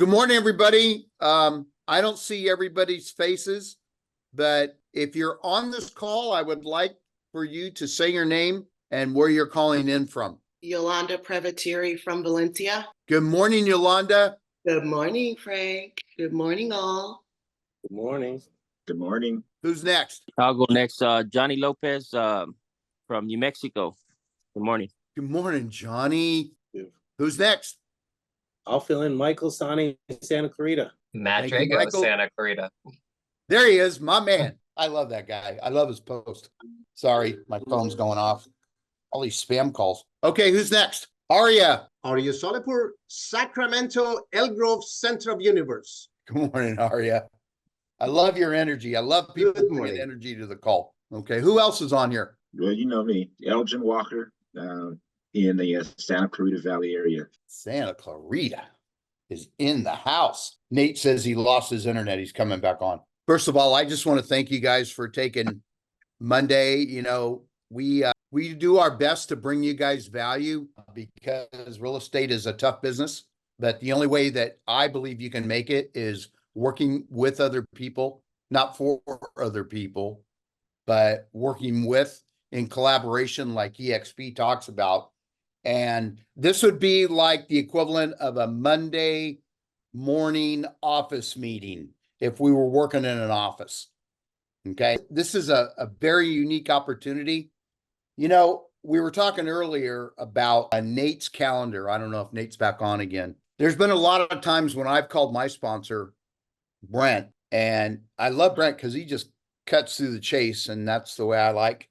good morning, everybody. I don't see everybody's faces, but if you're on this call, I would like for you to say your name and where you're calling in from. Yolanda Prevatieri from Valencia. Good morning, Yolanda. Good morning, Frank. Good morning, all. Good morning. Good morning. Who's next? I'll go next. Johnny Lopez from New Mexico. Good morning. Good morning, Johnny. Yeah. Who's next? I'll fill in Michael Sani, Santa Clarita. Matt Thank you, Drago, Michael. Santa Clarita. There he is, my man. I love that guy. I love his post. Sorry, my phone's going off. All these spam calls. Okay, who's next? Aria. Aria Solepur, Sacramento, Elgrove, Center of Universe. Good morning, Aria. I love your energy. I love people Good bringing morning. energy to the call. Okay, who else is on here? Well, you know me, Elgin Walker, in the Santa Clarita Valley area. Santa Clarita is in the house. Nate says he lost his internet. He's coming back on. First of all, I just want to thank you guys for taking Monday. You know, we do our best to bring you guys value because real estate is a tough business. But the only way that I believe you can make it is working with other people, not for other people, but working with in collaboration like EXP talks about. And this would be like the equivalent of a Monday morning office meeting if we were working in an office. Okay. This is a very unique opportunity. You know, we were talking earlier about Nate's calendar. I don't know if Nate's back on again. There's been a lot of times when I've called my sponsor, Brent, and I love Brent because he just cuts through the chase, and that's the way I like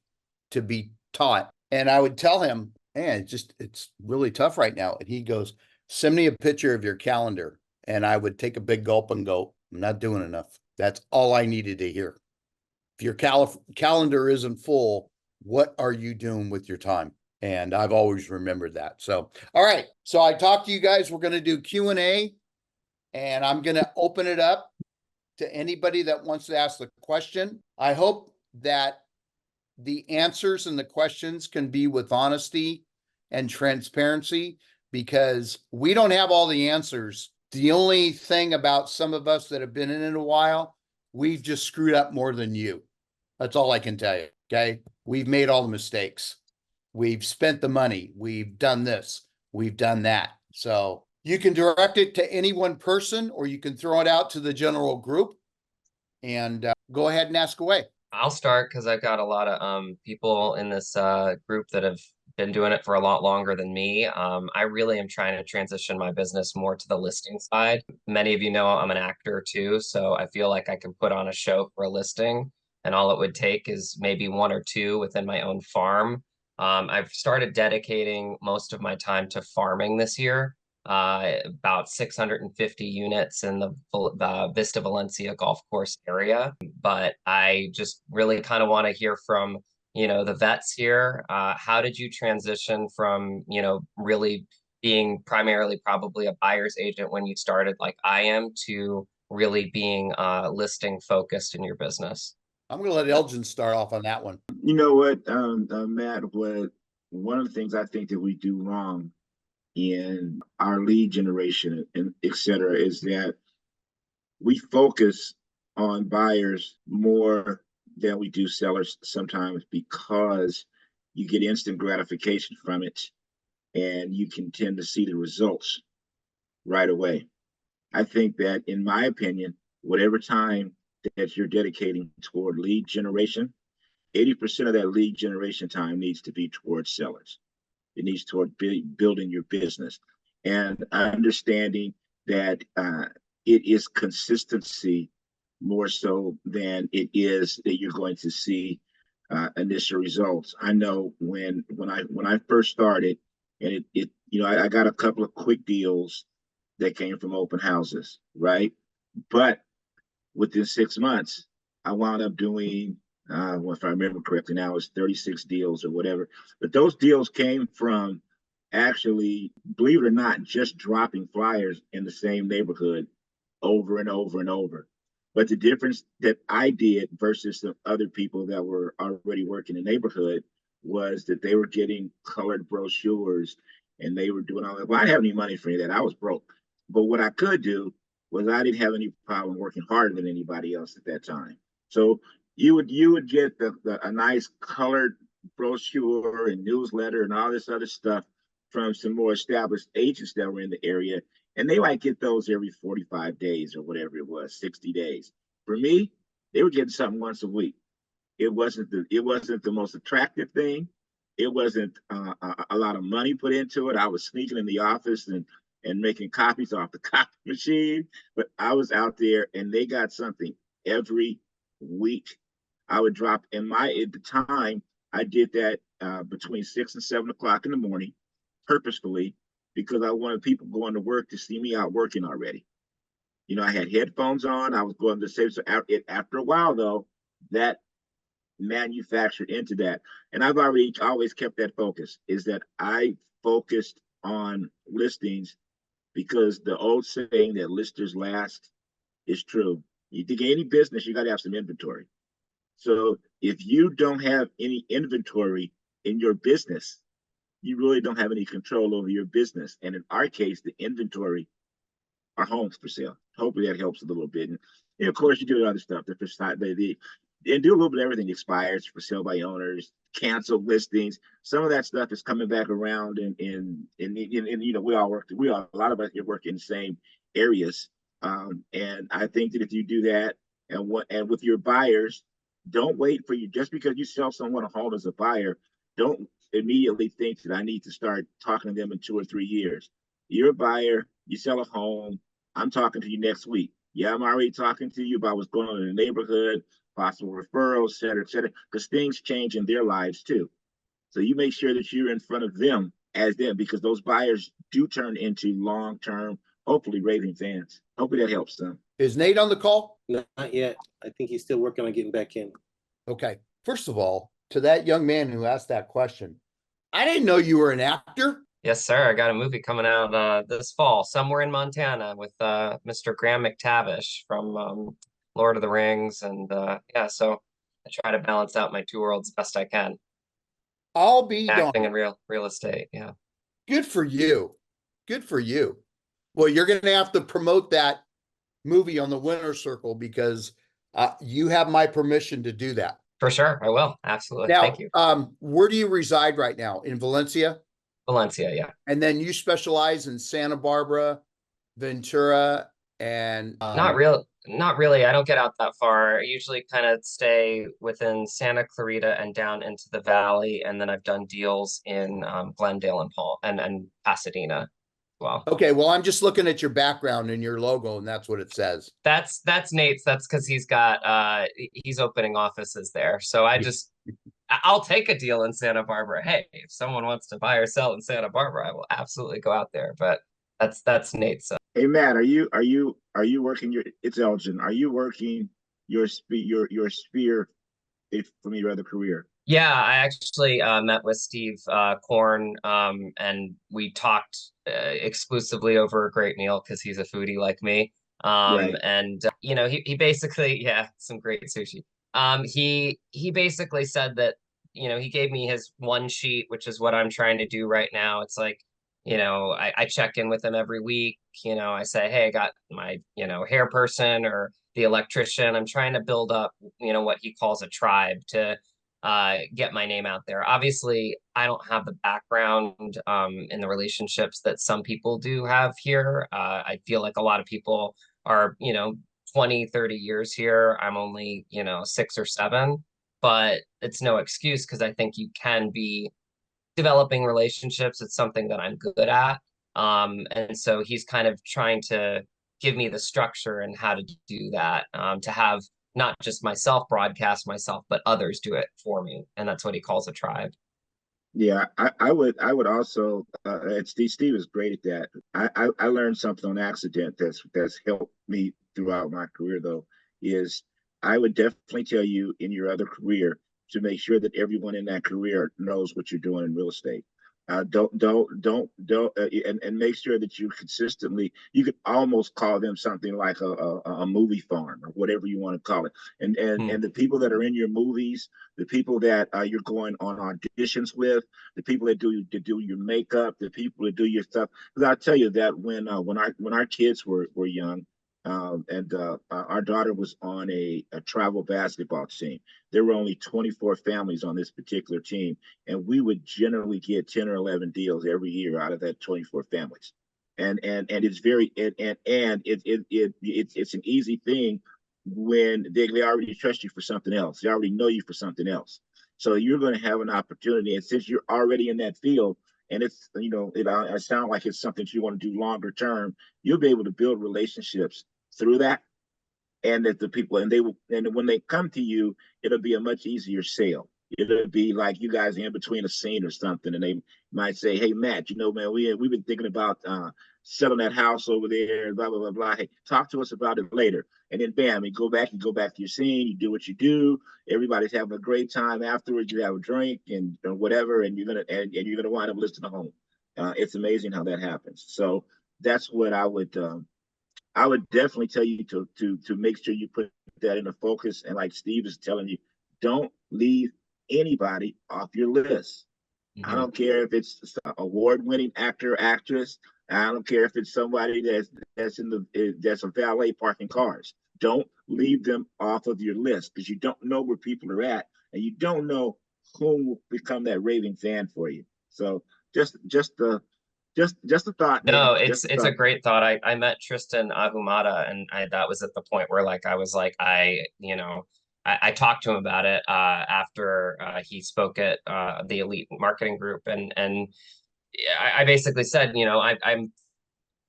to be taught. And I would tell him, man, it's really tough right now. And he goes, send me a picture of your calendar. And I would take a big gulp and go, I'm not doing enough. That's all I needed to hear. If your calendar isn't full, what are you doing with your time? And I've always remembered that. So, all right. So I talked to you guys. We're going to do Q&A, and I'm going to open it up to anybody that wants to ask the question. I hope that the answers and the questions can be with honesty and transparency, because we don't have all the answers. The only thing about some of us that have been in it a while, we've just screwed up more than you. That's all I can tell you. Okay. We've made all the mistakes. We've spent the money. We've done this. We've done that. So you can direct it to any one person, or you can throw it out to the general group, and go ahead and ask away. I'll start because I've got a lot of people in this group that have been doing it for a lot longer than me. I really am trying to transition my business more to the listing side. Many of you know I'm an actor too, so I feel like I can put on a show for a listing, and all it would take is maybe one or two within my own farm. I've started dedicating most of my time to farming this year. About 650 units in the Vista Valencia golf course area. But I just really kind of want to hear from, the vets here. How did you transition from, really being primarily probably a buyer's agent when you started like I am, to really being listing focused in your business? I'm going to let Elgin start off on that one. You know what, Matt, one of the things I think that we do wrong in our lead generation and et cetera is that we focus on buyers more than we do sellers sometimes, because you get instant gratification from it and you can tend to see the results right away. I think that, in my opinion, whatever time that you're dedicating toward lead generation, 80% of that lead generation time needs to be towards sellers. It needs toward building your business, and understanding that it is consistency more so than it is that you're going to see initial results. I know when I first started, and I got a couple of quick deals that came from open houses, right? But within 6 months, I wound up doing, if I remember correctly now, it's 36 deals or whatever. But those deals came from actually, believe it or not, just dropping flyers in the same neighborhood over and over and over. But the difference that I did versus the other people that were already working in the neighborhood was that they were getting colored brochures, and they were doing all that. Well, I didn't have any money for any of that. I was broke. But what I could do was I didn't have any problem working harder than anybody else at that time. So you would get a nice colored brochure and newsletter and all this other stuff from some more established agents that were in the area, and they might get those every 45 days or whatever it was, 60 days. For me, they were getting something once a week. It wasn't the most attractive thing. It wasn't a lot of money put into it. I was sneaking in the office and making copies off the copy machine, but I was out there and they got something every week. I would drop at the time, I did that between 6 and 7 o'clock in the morning purposefully because I wanted people going to work to see me out working already. You know, I had headphones on. I was going to say, so after a while though, that manufactured into that. And I've always kept that focus, is that I focused on listings because the old saying that listers last is true. You think any business, you got to have some inventory. So if you don't have any inventory in your business, you really don't have any control over your business. And in our case, the inventory are homes for sale. Hopefully that helps a little bit. And of course, you do other stuff. And do a little bit of everything. Expires, for sale by owners, canceled listings. Some of that stuff is coming back around. And you know, a lot of us here work in the same areas. And I think that if you do that, and with your buyers, don't wait for you. Just because you sell someone a home as a buyer, don't immediately think that I need to start talking to them in 2 or 3 years. You're a buyer, you sell a home, I'm talking to you next week. Yeah, I'm already talking to you about what's going on in the neighborhood, possible referrals, et cetera, because things change in their lives too. So you make sure that you're in front of them as them, because those buyers do turn into long-term, hopefully raving fans. Hopefully that helps them. Is Nate on the call? Not yet. I think he's still working on getting back in. Okay. First of all, to that young man who asked that question, I didn't know you were an actor. Yes, sir. I got a movie coming out this fall, somewhere in Montana, with Mr. Graham McTavish from Lord of the Rings, and yeah, so I try to balance out my 2 worlds best I can. I'll be Acting darned. and real estate, yeah. Good for you. Good for you. Well, you're going to have to promote that movie on the winner's circle because you have my permission to do that. For sure, I will. Absolutely. Now, Thank you. where do you reside right now? In Valencia? Valencia, yeah. And then you specialize in Santa Barbara, Ventura, and Not really. I don't get out that far. I usually kind of stay within Santa Clarita and down into the valley, and then I've done deals in Glendale and Pasadena as well. Okay, well, I'm just looking at your background and your logo, and that's what it says. That's Nate's. That's because he's opening offices there. So I'll take a deal in Santa Barbara. Hey, if someone wants to buy or sell in Santa Barbara, I will absolutely go out there. But that's Nate's. Hey Matt, are you working it's Elgin? Are you working your sphere from your other career? Yeah, I actually met with Steve Korn, and we talked exclusively over a great meal because he's a foodie like me. Right. And you know, he basically, yeah, some great sushi. He basically said that, you know, he gave me his one sheet, which is what I'm trying to do right now. It's like, you know, I check in with him every week. You know, I say, hey, I got my, you know, hair person or the electrician. I'm trying to build up, you know, what he calls a tribe to get my name out there. Obviously, I don't have the background in the relationships that some people do have here. I feel like a lot of people are, you know, 20, 30 years here. I'm only, you know, 6 or 7, but it's no excuse because I think you can be developing relationships. It's something that I'm good at. And so he's kind of trying to give me the structure and how to do that, to have not just myself broadcast myself, but others do it for me. And that's what he calls a tribe. Yeah, I would also Steve is great at that. I learned something on accident that's helped me throughout my career though, is I would definitely tell you in your other career to make sure that everyone in that career knows what you're doing in real estate. And make sure that you consistently, you could almost call them something like a movie farm or whatever you want to call it. And the people that are in your movies, the people that you're going on auditions with, the people that do your makeup, the people that do your stuff. Because I'll tell you that when our kids were young, Our daughter was on a travel basketball team. There were only 24 families on this particular team, and we would generally get 10 or 11 deals every year out of that 24 families. And it's very it's an easy thing when they already trust you for something else. They already know you for something else. So you're going to have an opportunity, and since you're already in that field, and it's it sounds like it's something you want to do longer term, you'll be able to build relationships through that, and that the people and when they come to you, it'll be a much easier sale. It'll be like you guys are in between a scene or something, and they might say, "Hey, Matt, man, we've been thinking about selling that house over there, blah blah blah blah. Hey, talk to us about it later." And then bam, you go back to your scene, you do what you do. Everybody's having a great time afterwards. You have a drink and or whatever, and you're gonna wind up listing a home. It's amazing how that happens. So that's what I would definitely tell you to make sure you put that in the focus. And like Steve is telling you, don't leave anybody off your list. I don't care if it's an award-winning actor, actress. I don't care if it's somebody that's a valet parking cars. Don't leave them off of your list, because you don't know where people are at, and you don't know who will become that raving fan for you. So just a thought. No, Man. it's a great thought. I met Tristan Ahumada, and that was at the point where like I was like I talked to him about it after he spoke at the Elite Marketing Group, and I basically said,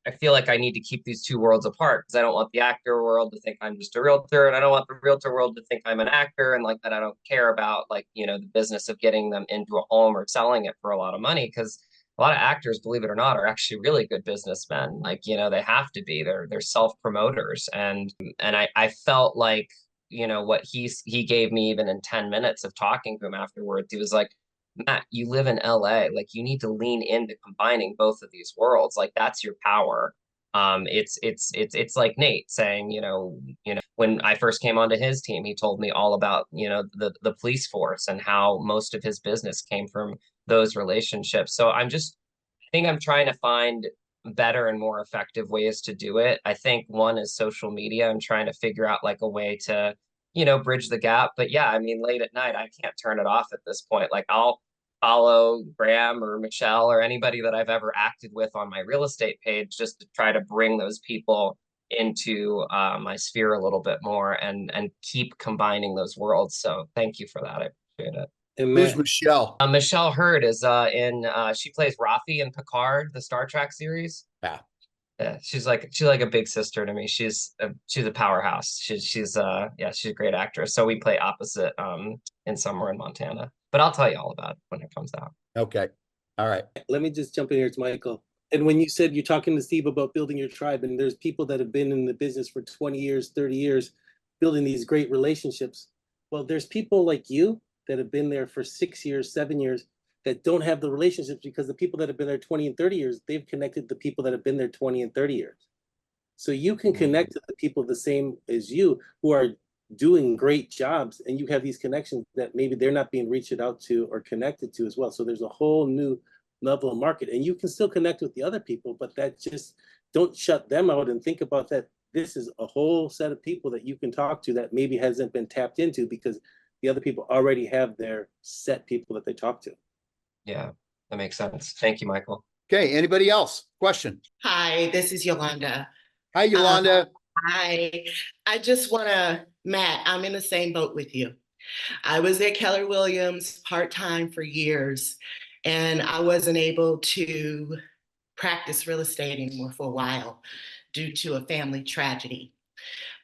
I feel like I need to keep these two worlds apart, because I don't want the actor world to think I'm just a realtor, and I don't want the realtor world to think I'm an actor, and like that I don't care about the business of getting them into a home or selling it for a lot of money, because a lot of actors, believe it or not, are actually really good businessmen. They have to be. They're self-promoters, and I felt like what he gave me, even in 10 minutes of talking to him afterwards, he was like, Matt, you live in LA. Like, you need to lean into combining both of these worlds. Like, that's your power. It's like Nate saying, when I first came onto his team, he told me all about, the police force and how most of his business came from those relationships. So I think I'm trying to find better and more effective ways to do it. I think one is social media. I'm trying to figure out like a way to bridge the gap. But yeah, I mean, late at night, I can't turn it off at this point. Like, I'll follow Graham or Michelle or anybody that I've ever acted with on my real estate page, just to try to bring those people into my sphere a little bit more, and keep combining those worlds. So thank you for that. I appreciate it. And Who's Matt, Michelle? Michelle Hurd is she plays Rafi in Picard, the Star Trek series. Yeah. Yeah, she's like a big sister to me. She's a powerhouse. She's a great actress. So we play opposite in somewhere in Montana. But I'll tell you all about it when it comes out. Okay. All right. let me just jump in here. It's Michael. And when you said you're talking to Steve about building your tribe, and there's people that have been in the business for 20 years, 30 years, building these great relationships. Well, there's people like you that have been there for 6 years, 7 years, that don't have the relationships, because the people that have been there 20 and 30 years, they've connected the people that have been there 20 and 30 years. So you can connect to the people the same as you, who are doing great jobs, and you have these connections that maybe they're not being reached out to or connected to as well. So there's a whole new level of market, and you can still connect with the other people, but that just don't shut them out, and think about that. This is a whole set of people that you can talk to that maybe hasn't been tapped into, because the other people already have their set people that they talk to. Yeah, that makes sense. Thank you, Michael. Okay. Anybody else? Question? Hi, this is Yolanda. Hi, Yolanda. Hi, I just want to, Matt, I'm in the same boat with you. I was at Keller Williams part-time for years, and I wasn't able to practice real estate anymore for a while due to a family tragedy.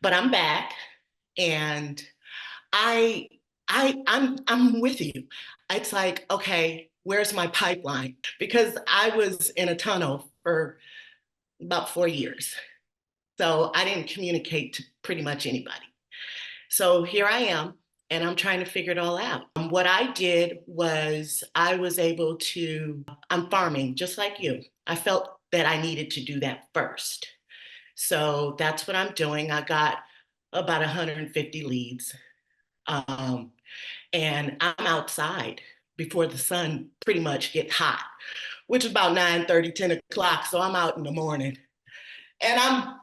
But I'm back, and I'm with you. It's like, okay, where's my pipeline? Because I was in a tunnel for about 4 years. So I didn't communicate to pretty much anybody. So here I am, and I'm trying to figure it all out. What I did was I'm farming just like you. I felt that I needed to do that first. So that's what I'm doing. I got about 150 leads. And I'm outside before the sun pretty much gets hot, which is about 9:30, 10 o'clock. So I'm out in the morning. And I'm,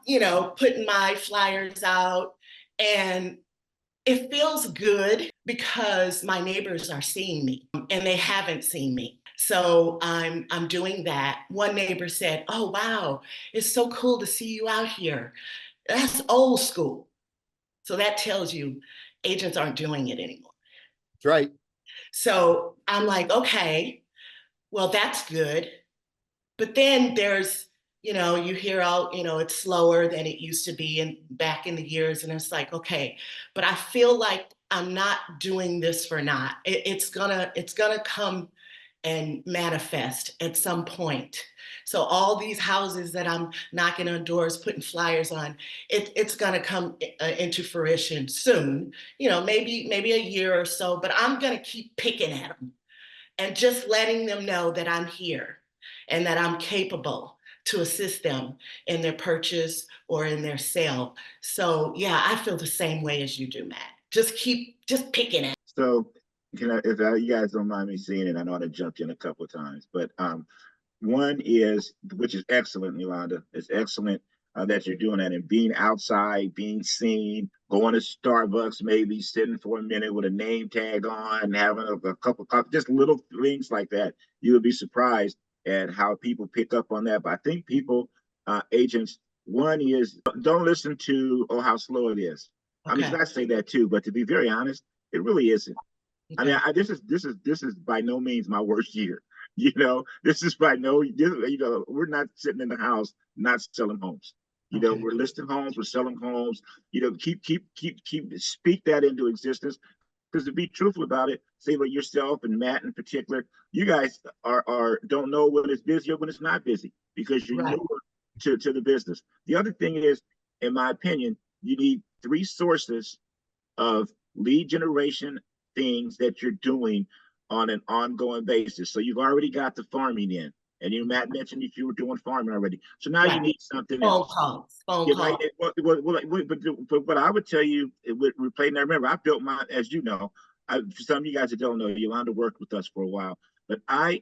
putting my flyers out, and it feels good because my neighbors are seeing me and they haven't seen me. So I'm doing that. One neighbor said, "Oh, wow, it's so cool to see you out here. That's old school." So that tells you agents aren't doing it anymore. That's right. So I'm like, okay, well, that's good. But then there's, you hear all, it's slower than it used to be and back in the years. And it's like, okay, but I feel like I'm not doing this for naught. It's gonna come and manifest at some point. So all these houses that I'm knocking on doors, putting flyers on, it's gonna come into fruition soon. Maybe a year or so, but I'm gonna keep picking at them and just letting them know that I'm here and that I'm capable to assist them in their purchase or in their sale. So yeah, I feel the same way as you do, Matt. Just picking at. So, if you guys don't mind me saying it, I know I jumped in a couple of times, but one is, which is excellent, Yolanda. It's excellent that you're doing that and being outside, being seen, going to Starbucks, maybe sitting for a minute with a name tag on, having a cup of coffee, just little things like that. You would be surprised at how people pick up on that. But I think people, agents, one is don't listen to, oh, how slow it is. Okay. I mean, I say that too, but to be very honest, it really isn't. Okay. I mean, this is by no means my worst year. This is by no, we're not sitting in the house not selling homes. Okay. We're listing homes, we're selling homes. Speak that into existence. Because to be truthful about it, say like yourself and Matt in particular, you guys don't know when it's busy or when it's not busy because you're Right. newer to the business. The other thing is, in my opinion, you need 3 sources of lead generation things that you're doing on an ongoing basis. So you've already got the farming in, and Matt mentioned that you were doing farming already. So now you need something else. Phone calls. But what I would tell you, we're playing that. Remember, I built my, as you know, for some of you guys that don't know, Yolanda worked with us for a while, but I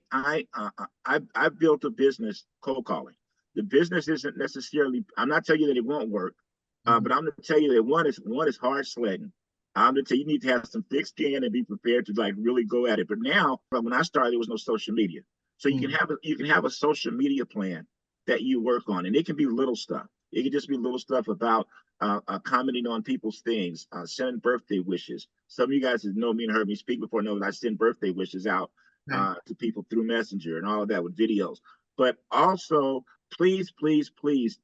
built a business cold calling. The business isn't necessarily, I'm not telling you that it won't work, but I'm going to tell you that one is hard sledding. I'm going to tell you, you need to have some thick skin and be prepared to like really go at it. But now, when I started, there was no social media. So you can have a social media plan that you work on, and it can be little stuff. It can just be little stuff about commenting on people's things, sending birthday wishes. Some of you guys that know me and heard me speak before know that I send birthday wishes out to people through Messenger and all of that with videos. But also, please, please, please,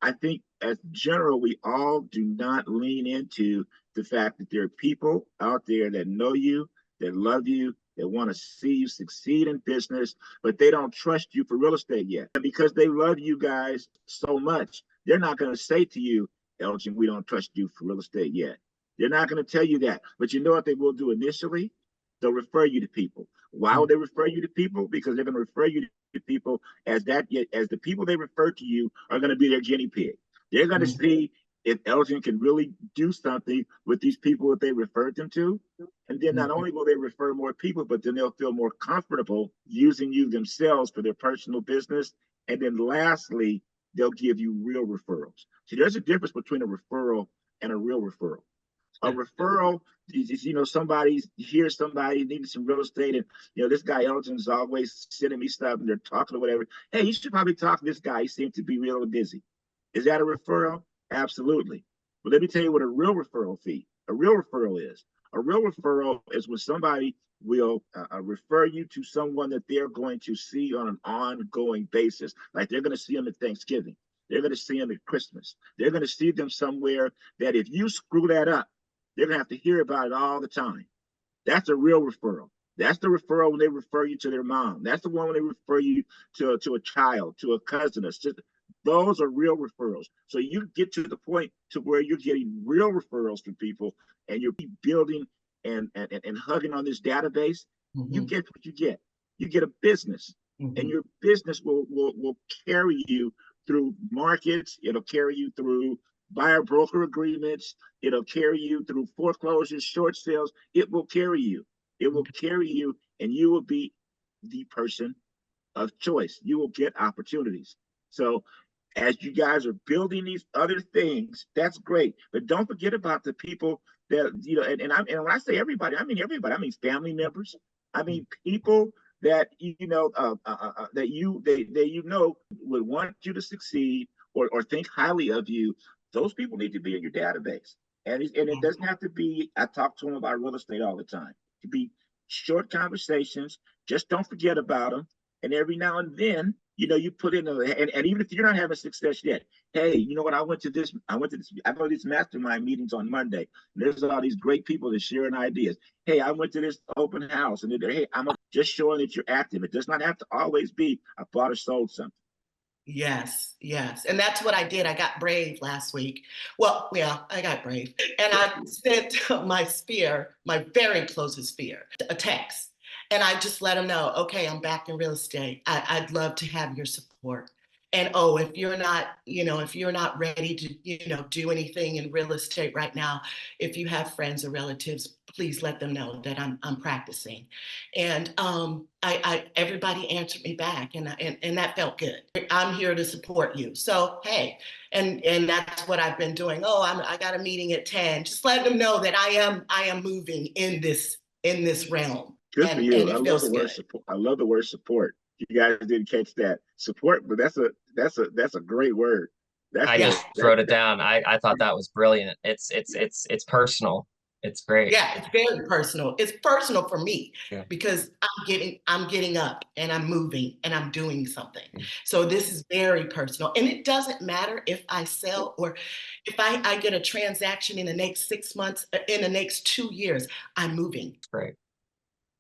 I think as general, we all do not lean into the fact that there are people out there that know you, that love you, that want to see you succeed in business, but they don't trust you for real estate yet. And because they love you guys so much, they're not going to say to you, Elgin, we don't trust you for real estate yet. They're not going to tell you that. But you know what they will do initially? They'll refer you to people. Why would they refer you to people? Because they're going to refer you to people as the people they refer to you are going to be their guinea pig. They're going to see if Elgin can really do something with these people that they referred them to. And then not only will they refer more people, but then they'll feel more comfortable using you themselves for their personal business. And then lastly, they'll give you real referrals. See, there's a difference between a referral and a real referral. A referral is, somebody hears somebody needing some real estate, and this guy Elgin's always sending me stuff, and they're talking or whatever. Hey, you should probably talk to this guy. He seems to be really busy. Is that a referral? Absolutely. But let me tell you what a real referral is. A real referral is when somebody will refer you to someone that they're going to see on an ongoing basis. Like they're going to see them at Thanksgiving. They're going to see them at Christmas. They're going to see them somewhere that if you screw that up, they're going to have to hear about it all the time. That's a real referral. That's the referral when they refer you to their mom. That's the one when they refer you to a child, to a cousin. Those are real referrals. So you get to the point to where you're getting real referrals from people, and you're building and hugging on this database. You get what you get. You get a business, and your business will carry you through markets. It'll carry you through buyer broker agreements. It'll carry you through foreclosures, short sales. It will carry you. It will carry you, and you will be the person of choice. You will get opportunities. So as you guys are building these other things, that's great. But don't forget about the people that, you know, and when I say everybody, I mean everybody. I mean family members. I mean people that you know that you know would want you to succeed or think highly of you. Those people need to be in your database. And it doesn't have to be, I talk to them about real estate all the time. It could be short conversations. Just don't forget about them. And every now and then, you know, you put in and even if you're not having success yet, hey, you know what? I went to this, I go to these mastermind meetings on Monday. There's all these great people that sharing ideas. Hey, I went to this open house, and hey, I'm just showing that you're active. It does not have to always be I bought or sold something. Yes, yes. And that's what I did. I got brave last week. Well, yeah, I got brave. And I sent my sphere, my very closest sphere, a text. And I just let them know, okay, I'm back in real estate. I'd love to have your support. And oh, if you're not, you know, if you're not ready to, you know, do anything in real estate right now, if you have friends or relatives, please let them know that I'm practicing. And everybody answered me back, and that felt good. I'm here to support you. So hey, and that's what I've been doing. Oh, I got a meeting at 10. Just let them know that I am moving in this realm. Good for you. And I it love feels the word good. support. I love the word support. You guys didn't catch that support, but that's a great word. I just wrote it down. I thought that was brilliant. It's personal. It's great. Yeah, it's very personal. It's personal for me Yeah. because I'm getting up and I'm moving and I'm doing something. So this is very personal. And it doesn't matter if I sell or if I get a transaction in the next 6 months, in the next 2 years, I'm moving. Great.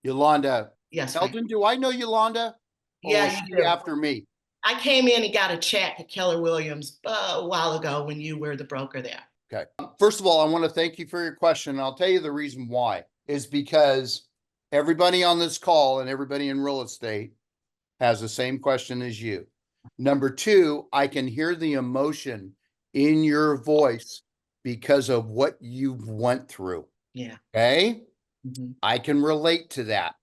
Yolanda. Yes. Eldon, do I know Yolanda? Yeah, Or is you she do. after me? I came in and got a check at Keller Williams a while ago when you were the broker there. Okay. First of all, I want to thank you for your question. And I'll tell you the reason why is because everybody on this call and everybody in real estate has the same question as you. Number two, I can hear the emotion in your voice because of what you've went through. Yeah. Okay. Mm-hmm. I can relate to that.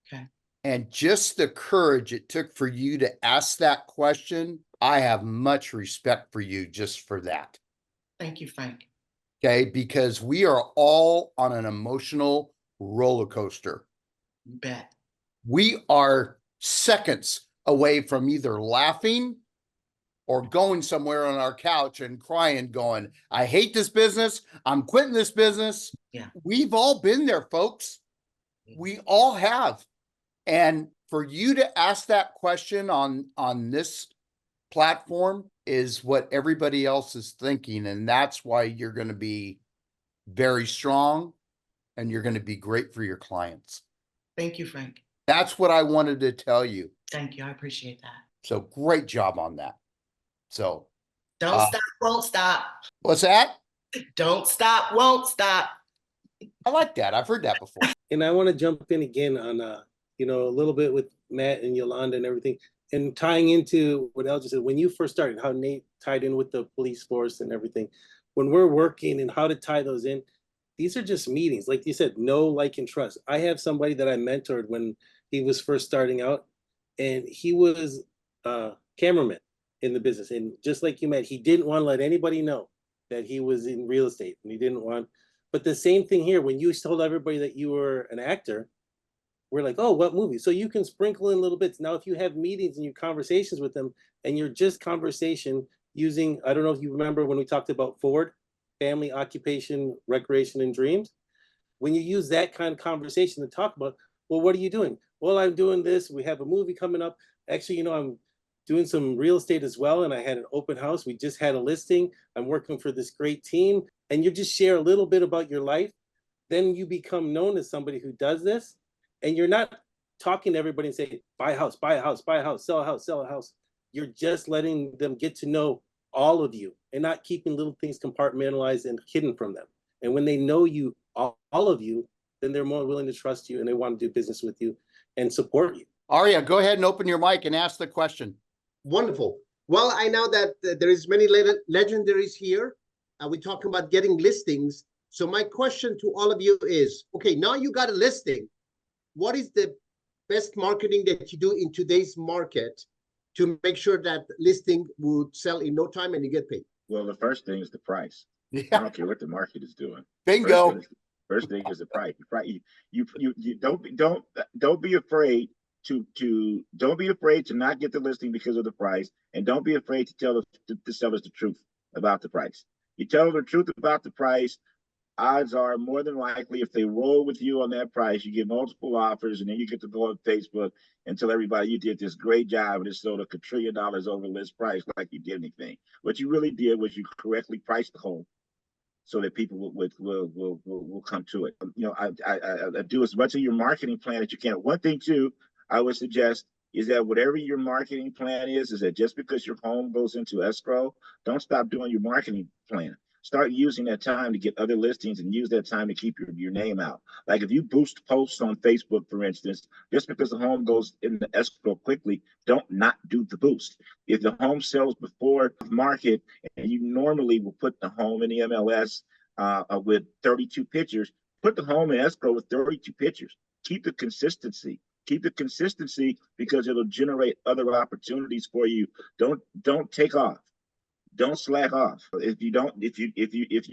Okay. And just the courage it took for you to ask that question, I have much respect for you just for that. Thank you, Frank. Okay, because we are all on an emotional roller coaster. You bet. We are seconds away from either laughing or going somewhere on our couch and crying, going, I hate this business. I'm quitting this business. Yeah. We've all been there, folks. We all have. And for you to ask that question on this platform is what everybody else is thinking. And that's why you're going to be very strong and you're going to be great for your clients. Thank you, Frank. That's what I wanted to tell you. Thank you. I appreciate that. So great job on that. So don't stop, won't stop. What's that? Don't stop, won't stop. I like that. I've heard that before. And I want to jump in again on you know, a little bit with Matt and Yolanda and everything, and tying into what El just said, when you first started, how Nate tied in with the police force and everything. When we're working and how to tie those in, these are just meetings. Like you said, know, like, and trust. I have somebody that I mentored when he was first starting out, and he was a cameraman in the business. And just like you, Matt, he didn't want to let anybody know that he was in real estate, and he didn't want. But the same thing here, when you told everybody that you were an actor, we're like, oh, what movie? So you can sprinkle in little bits. Now, if you have meetings and your conversations with them, and you're just conversation using, I don't know if you remember when we talked about Ford, family, occupation, recreation, and dreams. When you use that kind of conversation to talk about, well, what are you doing? Well, I'm doing this. We have a movie coming up. Actually, you know, I'm doing some real estate as well. And I had an open house. We just had a listing. I'm working for this great team. And you just share a little bit about your life. Then you become known as somebody who does this. And you're not talking to everybody and say, buy a house, buy a house, buy a house, sell a house, sell a house. You're just letting them get to know all of you and not keeping little things compartmentalized and hidden from them. And when they know you, all of you, then they're more willing to trust you and they want to do business with you and support you. Aria, go ahead and open your mic and ask the question. Wonderful. Well, I know that there is many legendaries here. We're talking about getting listings. So my question to all of you is, okay, now you got a listing. What is the best marketing that you do in today's market to make sure that listing would sell in no time and you get paid? Well, the first thing is the price. I Yeah, don't care what the market is doing. bingo. First thing is the price. You don't be afraid don't be afraid to not get the listing because of the price, and don't be afraid to tell the sellers the truth about the price. You tell them the truth about the price, odds are more than likely if they roll with you on that price, you get multiple offers, and then you get to go on Facebook and tell everybody you did this great job and it sold $1 trillion over list price like you did anything. What you really did was you correctly priced the home so that people will come to it. You know, I do as much of your marketing plan as you can. One thing too, I would suggest is that whatever your marketing plan is that just because your home goes into escrow, don't stop doing your marketing plan. Start using that time to get other listings and use that time to keep your name out. Like if you boost posts on Facebook, for instance, just because the home goes into escrow quickly, don't not do the boost. If the home sells before market and you normally will put the home in the MLS with 32 pictures, put the home in escrow with 32 pictures. Keep the consistency. Keep the consistency because it'll generate other opportunities for you. Don't take off. Don't slack off. If you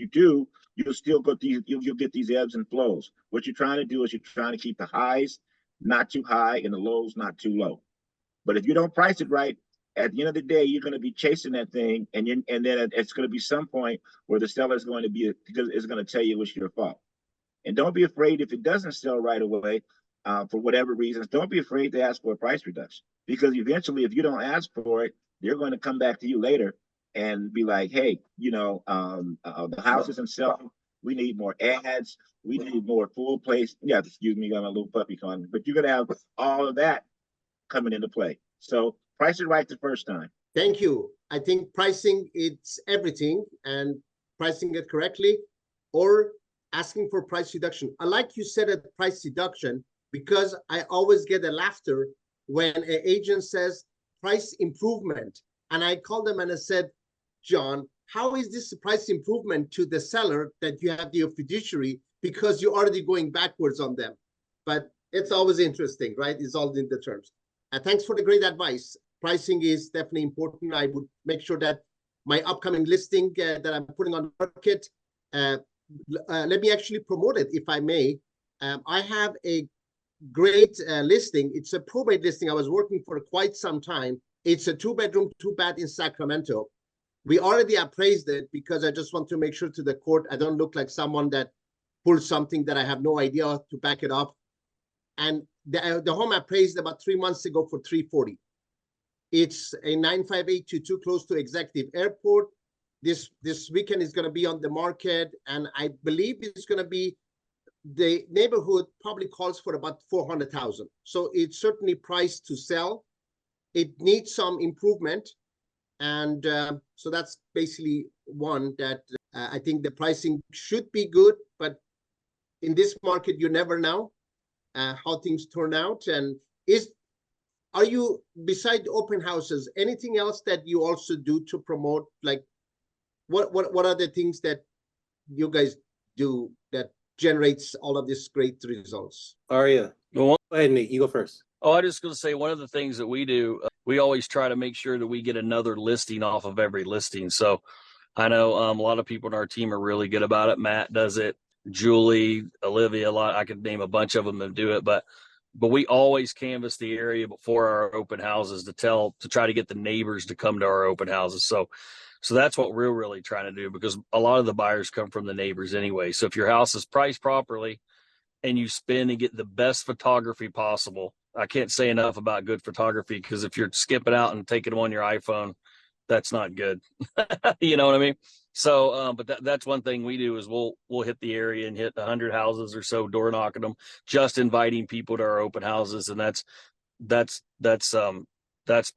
do, you'll still get you'll get these ebbs and flows. What you're trying to do is you're trying to keep the highs not too high and the lows not too low. But if you don't price it right, at the end of the day, you're going to be chasing that thing, and then it's going to be some point where the seller is going to tell you it was your fault. And don't be afraid if it doesn't sell right away for whatever reasons. Don't be afraid to ask for a price reduction, because eventually, if you don't ask for it, they're going to come back to you later and be like, hey, the house isn't selling. We need more ads. We need more full place. Yeah, excuse me, got my little puppy calling. But you're going to have all of that coming into play. So price it right the first time. Thank you. I think pricing, it's everything, and pricing it correctly or asking for price reduction. I like you said a price reduction, because I always get a laughter when an agent says price improvement. And I called them and I said, John, how is this a price improvement to the seller that you have the fiduciary, because you're already going backwards on them? But it's always interesting, right? It's all in the terms. Thanks for the great advice. Pricing is definitely important. I would make sure that my upcoming listing that I'm putting on the market, let me actually promote it, if I may. I have a great listing. It's a probate listing I was working for quite some time. It's a 2-bedroom, 2-bath in Sacramento. We already appraised it because I just want to make sure to the court I don't look like someone that pulled something that I have no idea to back it up. And the home appraised about 3 months ago for $340,000. It's a 95822 close to Executive Airport. This weekend is going to be on the market, and I believe it's going to be, the neighborhood probably calls for about $400,000. So it's certainly priced to sell. It needs some improvement. And so that's basically one that I think the pricing should be good, but in this market, you never know how things turn out. And are you, beside open houses, anything else that you also do to promote? Like, what are the things that you guys do that generates all of these great results? Aria, Well, go ahead, Nate. You go first. Oh, I just going to say one of the things that we do, we always try to make sure that we get another listing off of every listing. So I know a lot of people in our team are really good about it. Matt does it, Julie, Olivia, I could name a bunch of them that do it, but we always canvass the area before our open houses to try to get the neighbors to come to our open houses. So that's what we're really trying to do, because a lot of the buyers come from the neighbors anyway. So if your house is priced properly and you spend and get the best photography possible, I can't say enough about good photography, because if you're skipping out and taking them on your iPhone, that's not good. You know what I mean? So, but that's one thing we do is we'll hit the area and hit 100 houses or so, door knocking them, just inviting people to our open houses. And that's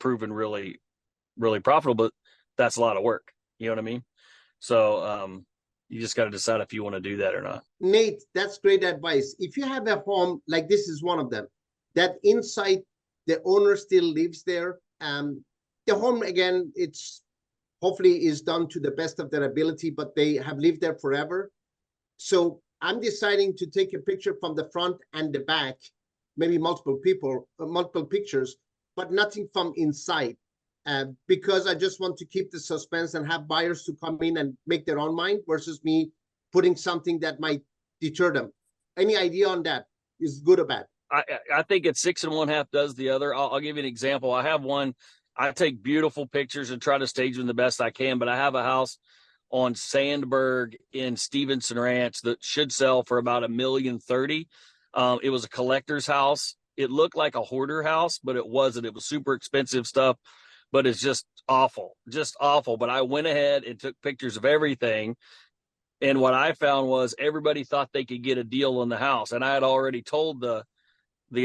proven really, really profitable, but that's a lot of work. You know what I mean? So, you just got to decide if you want to do that or not. Nate, that's great advice. If you have a home, like this is one of them, that inside the owner still lives there, the home, again, it's hopefully is done to the best of their ability, but they have lived there forever. So I'm deciding to take a picture from the front and the back, maybe multiple pictures, but nothing from inside. because I just want to keep the suspense and have buyers to come in and make their own mind versus me putting something that might deter them. Any idea on that? Is good or bad? I think it's 6 1/2 does the other. I'll give you an example. I have one. I take beautiful pictures and try to stage them the best I can, but I have a house on Sandberg in Stevenson Ranch that should sell for about $1,030,000. It was a collector's house. It looked like a hoarder house, but it wasn't. It was super expensive stuff, but it's just awful. But I went ahead and took pictures of everything. And what I found was everybody thought they could get a deal on the house. And I had already told the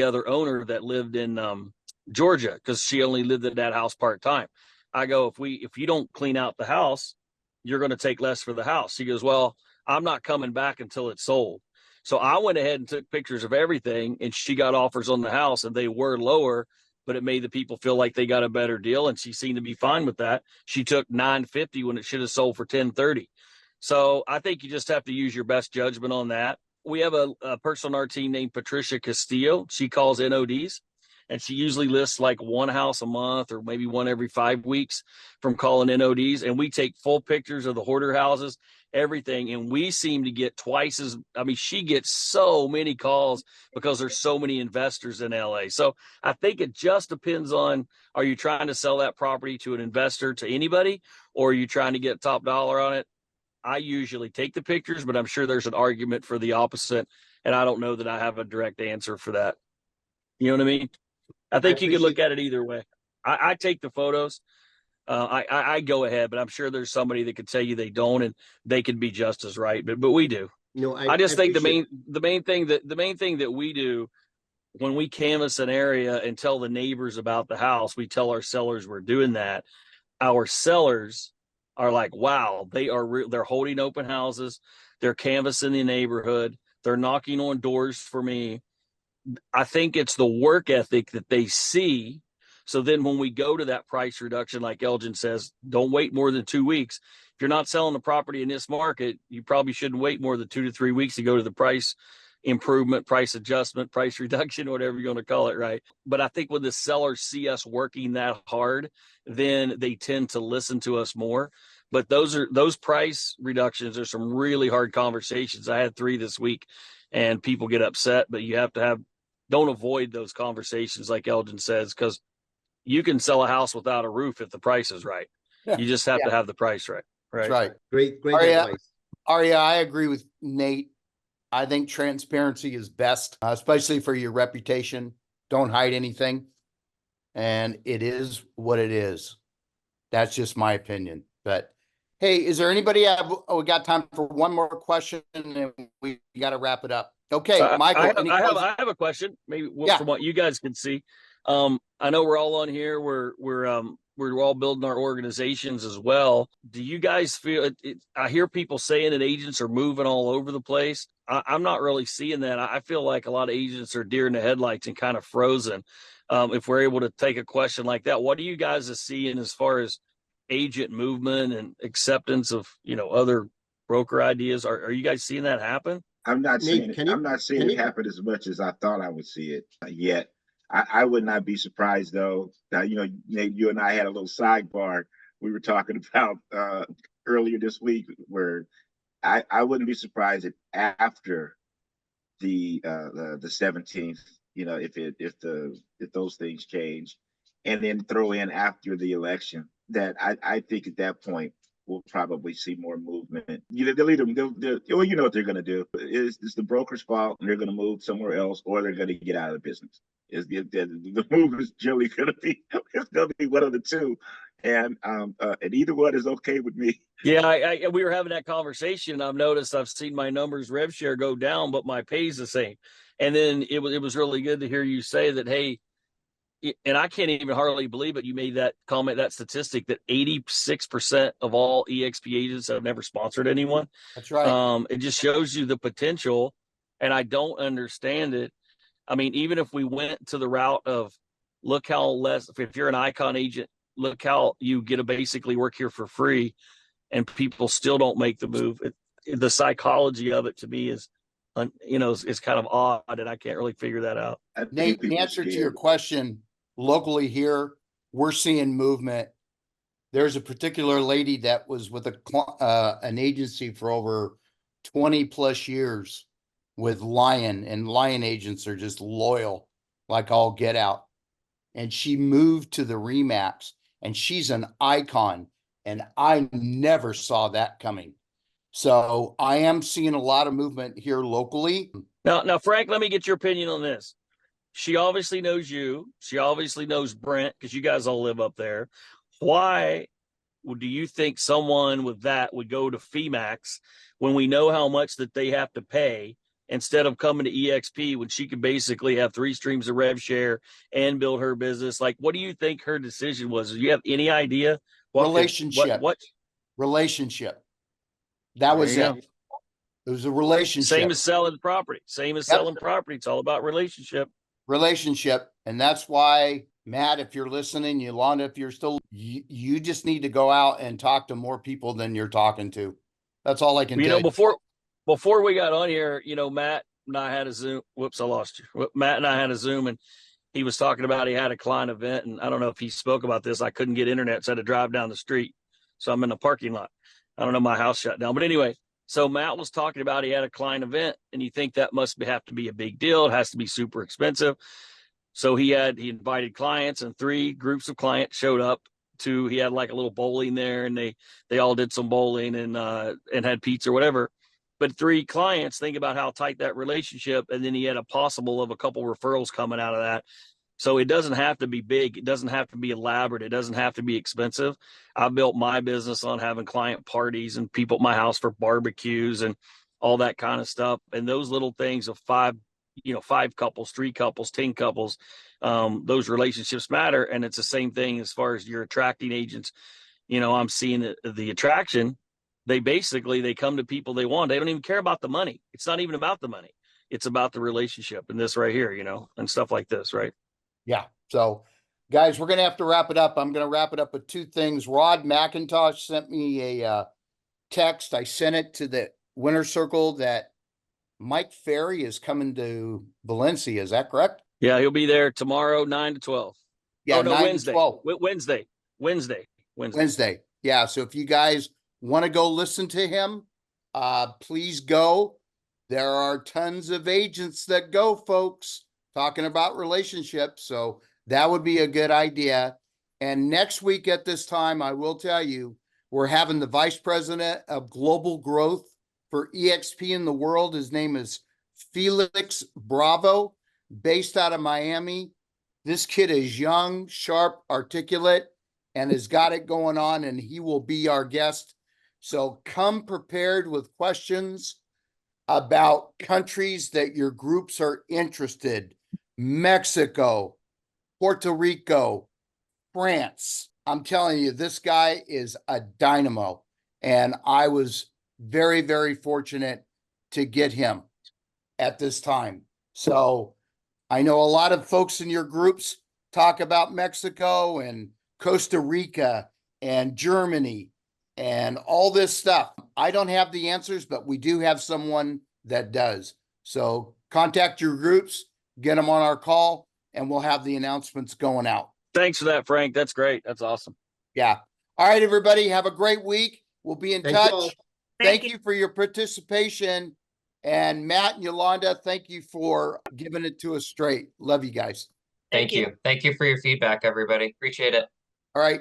other owner that lived in Georgia, because she only lived in that house part-time. I go, if you don't clean out the house, you're going to take less for the house. He goes, well, I'm not coming back until it's sold. So I went ahead and took pictures of everything, and she got offers on the house, and they were lower, but it made the people feel like they got a better deal, and she seemed to be fine with that. She took $950 when it should have sold for $1030. So I think you just have to use your best judgment on that. We have a person on our team named Patricia Castillo. She calls NODs, and she usually lists like one house a month or maybe one every 5 weeks from calling NODs. And we take full pictures of the hoarder houses, everything. And we seem to get twice as, I mean, she gets so many calls because there's so many investors in LA. So I think it just depends on, are you trying to sell that property to an investor, to anybody, or are you trying to get top dollar on it? I usually take the pictures, but I'm sure there's an argument for the opposite. And I don't know that I have a direct answer for that. You know what I mean? I think you can look at it either way. I take the photos. I go ahead, but I'm sure there's somebody that could tell you they don't, and they can be just as right. But we do. No, I just think the main thing that we do when we canvass an area and tell the neighbors about the house, we tell our sellers we're doing that. Our sellers are like, wow, they're holding open houses, they're canvassing the neighborhood, they're knocking on doors for me. I think it's the work ethic that they see. So then when we go to that price reduction, like Elgin says, don't wait more than 2 weeks. If you're not selling the property in this market, you probably shouldn't wait more than 2 to 3 weeks to go to the price improvement, price adjustment, price reduction, whatever you're going to call it, right? But I think when the sellers see us working that hard, then they tend to listen to us more. But those price reductions, there's some really hard conversations. I had 3 this week, and people get upset, but you have to don't avoid those conversations like Elgin says, because you can sell a house without a roof if the price is right. You just have to have the price right. That's right. Great advice. Aria, I agree with Nate. I think transparency is best, especially for your reputation. Don't hide anything. And it is what it is. That's just my opinion. But hey, is there anybody? We got time for one more question, and we got to wrap it up. Okay, Michael. I have a question. Maybe from what you guys can see. I know we're all on here. We're all building our organizations as well. Do you guys feel? I hear people saying that agents are moving all over the place. I'm not really seeing that. I feel like a lot of agents are deer in the headlights and kind of frozen. If we're able to take a question like that, what do you guys are seeing as far as agent movement and acceptance of other broker ideas? Are you guys seeing that happen? I'm not seeing it. I'm not seeing it happen as much as I thought I would see it yet. I would not be surprised though. Nate, you and I had a little sidebar we were talking about earlier this week, where I wouldn't be surprised if after the 17th, if those things change, and then throw in after the election, that I think at that point we'll probably see more movement. They'll either you know what they're going to do. It's the broker's fault, and they're going to move somewhere else, or they're going to get out of the business. The move is generally going to be one of the two, and either one is okay with me. Yeah, we were having that conversation. I've seen my numbers rev share go down, but my pay's the same. And then it was really good to hear you say that. Hey, and I can't even hardly believe it. You made that comment, that statistic, that 86% of all EXP agents have never sponsored anyone. That's right. It just shows you the potential, and I don't understand it. I mean, even if we went to the route of look how less, if you're an icon agent, look how you get to basically work here for free, and people still don't make the move. The psychology of it to me is kind of odd, and I can't really figure that out. Nate, in answer to your question, locally here, we're seeing movement. There's a particular lady that was with an agency for over 20 plus years with Lion, and Lion agents are just loyal, like all get out. And she moved to the Remax, and she's an icon. And I never saw that coming. So I am seeing a lot of movement here locally. Now, Frank, let me get your opinion on this. She obviously knows you. She obviously knows Brent because you guys all live up there. Why do you think someone with that would go to FEMAX when we know how much that they have to pay instead of coming to EXP when she could basically have 3 streams of rev share and build her business? Like, what do you think her decision was? Do you have any idea? Relationship. Relationship. That was it. It was a relationship. Same as selling property. Selling property. It's all about relationship. And that's why, Matt, if you're listening, Yolanda, if you're still, you just need to go out and talk to more people than you're talking to. That's all I can tell you. Before we got on here, Matt and I had a Zoom. Whoops, I lost you. Matt and I had a Zoom, and he was talking about he had a client event, and I don't know if he spoke about this. I couldn't get internet, so I had to drive down the street. So I'm in the parking lot. I don't know, my house shut down. But anyway, so Matt was talking about he had a client event, and you think that must have to be a big deal. It has to be super expensive. So he invited clients, and 3 groups of clients showed up he had like a little bowling there, and they all did some bowling and had pizza or whatever. But 3 clients, think about how tight that relationship. And then he had a possible of a couple referrals coming out of that. So it doesn't have to be big. It doesn't have to be elaborate. It doesn't have to be expensive. I built my business on having client parties and people at my house for barbecues and all that kind of stuff. And those little things of 5 couples, 3 couples, 10 couples, those relationships matter. And it's the same thing as far as you're attracting agents. I'm seeing the attraction. They come to people they want. They don't even care about the money. It's not even about the money. It's about the relationship and this right here, and stuff like this, right? Yeah. So guys, we're going to have to wrap it up. I'm going to wrap it up with 2 things. Rod McIntosh sent me a text. I sent it to the winner circle that Mike Ferry is coming to Valencia. Is that correct? Yeah, he'll be there tomorrow, 9 to 12. Yeah, no, 9 Wednesday. to 12. Wednesday. Yeah. So if you guys want to go listen to him, please go. There are tons of agents that go, folks, talking about relationships. So that would be a good idea. And next week at this time, I will tell you, we're having the vice president of global growth for EXP in the world. His name is Felix Bravo, based out of Miami. This kid is young, sharp, articulate, and has got it going on, and he will be our guest. So come prepared with questions about countries that your groups are interested. Mexico, Puerto Rico, France. I'm telling you, this guy is a dynamo. And I was very, very fortunate to get him at this time. So I know a lot of folks in your groups talk about Mexico and Costa Rica and Germany and all this stuff. I don't have the answers, but we do have someone that does. So contact your groups, get them on our call, and we'll have the announcements going out. Thanks for that, Frank. That's great. That's awesome. Yeah. All right, everybody. Have a great week. We'll be in touch. You all. Thank you for your participation. And Matt and Yolanda, thank you for giving it to us straight. Love you guys. Thank you. Thank you for your feedback, everybody. Appreciate it. All right.